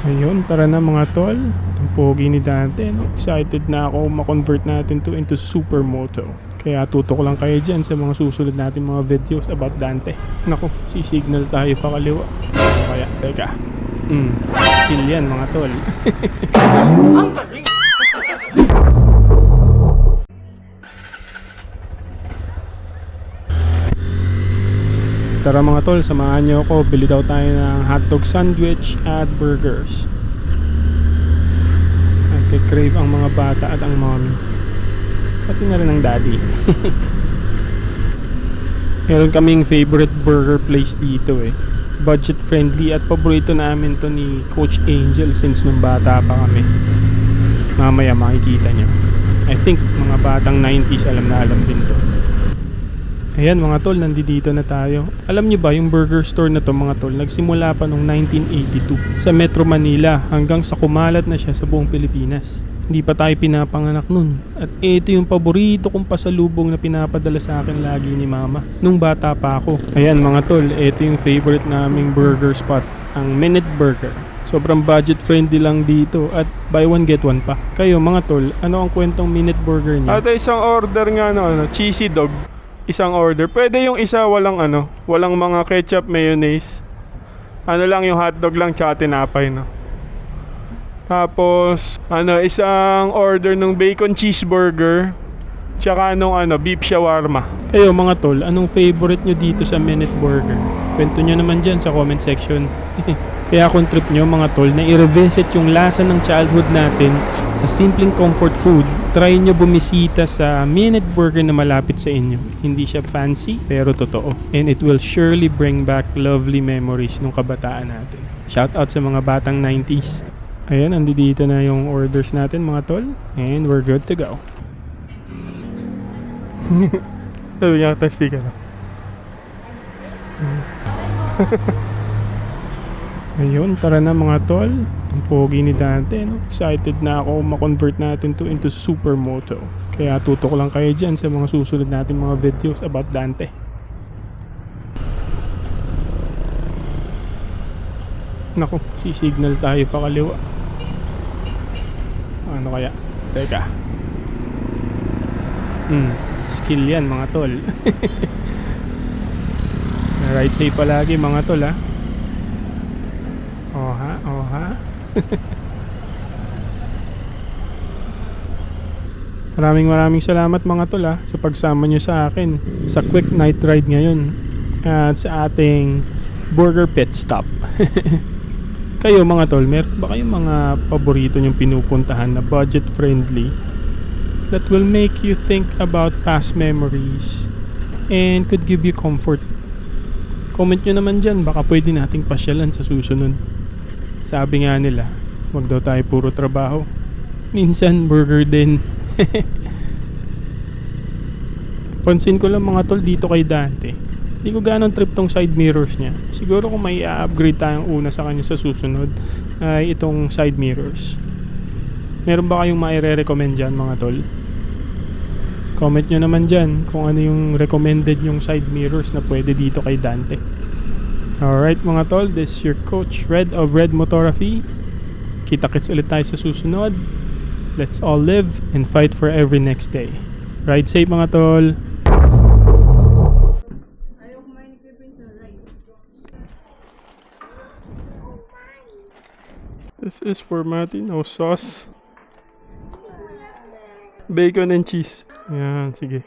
Ayun, tara na mga tol. Ang pogi ni Dante, no? Excited na ako ma-convert natin to into supermoto. Kaya tutok lang kayo dyan sa mga susunod natin mga videos about Dante. Naku, sisignal tayo pa kaliwa. Ano kaya? Teka. Chill yan mga tol. Tara mga tol, samahan nyo ako. Bili daw tayo ng hotdog sandwich at burgers. Nagkikrave ang mga bata at ang mommy. Pati na rin ang daddy. Meron kaming favorite burger place dito eh. Budget friendly at paborito namin to ni Coach Angel since nung bata pa kami. Mamaya makikita nyo. I think mga batang 90s alam na alam din to. Ayan mga tol, nandito na tayo. Alam nyo ba yung burger store na to mga tol, nagsimula pa noong 1982 sa Metro Manila hanggang sa kumalat na siya sa buong Pilipinas. Hindi pa tayo pinapanganak nun. At ito yung paborito kong pasalubong na pinapadala sa akin lagi ni mama nung bata pa ako. Ayan mga tol, ito yung favorite naming burger spot, ang Minute Burger. Sobrang budget friendly lang dito at buy one get one pa. Kayo mga tol, ano ang kwentong Minute Burger niya? Ate, isang order nga cheesy dog. Isang order. Pwede yung isa walang walang mga ketchup, mayonnaise. Ano lang yung hotdog lang tsaka tinapay, no. Tapos isang order ng bacon cheeseburger tsaka beef shawarma. Kayo mga tol, anong favorite nyo dito sa Minute Burger? Kwento nyo naman dyan sa comment section. Kaya kung trip nyo mga tol na i-revisit yung lasa ng childhood natin sa simpleng comfort food, try nyo bumisita sa Minute Burger na malapit sa inyo. Hindi siya fancy pero totoo. And it will surely bring back lovely memories nung kabataan natin. Shout out sa mga batang 90s. Ayan, andito na yung orders natin mga tol. And we're good to go. Sabi niya, tasty ka na. Ayun, tara na mga tol. Ang pogi ni Dante, no? Excited na ako ma-convert natin to into supermoto. Kaya tutok lang kayo dyan sa mga susunod natin mga videos about Dante. Naku, sisignal tayo pa kaliwa. Ano kaya? Teka. Skill yan mga tol. Ride safe palagi mga tol ha. Oha. Maraming salamat mga tol ha, sa pagsama nyo sa akin sa quick night ride ngayon at sa ating burger pit stop. Kayo mga tol, meron ba kayong mga paborito nyong pinupuntahan na budget friendly that will make you think about past memories and could give you comfort? Comment nyo naman dyan, baka pwede nating pasyalan sa susunod. Sabi nga nila, wag daw tayo puro trabaho, minsan burger din. Pansin ko lang mga tol dito kay Dante, hindi ko ganon trip tong side mirrors niya. Siguro kung may i-upgrade tayong una sa kanya sa susunod ay itong side mirrors. Meron ba kayong maire-recommend dyan mga tol? Comment nyo naman dyan kung ano yung recommended nyong side mirrors na pwede dito kay Dante. Alright mga tol, this is your Coach Red of Red Motoraphy. Kita-kits ulit tayo sa susunod. Let's all live and fight for every next day. Ride safe mga tol. This is for Matty, no sauce. Bacon and cheese. Yan, sige.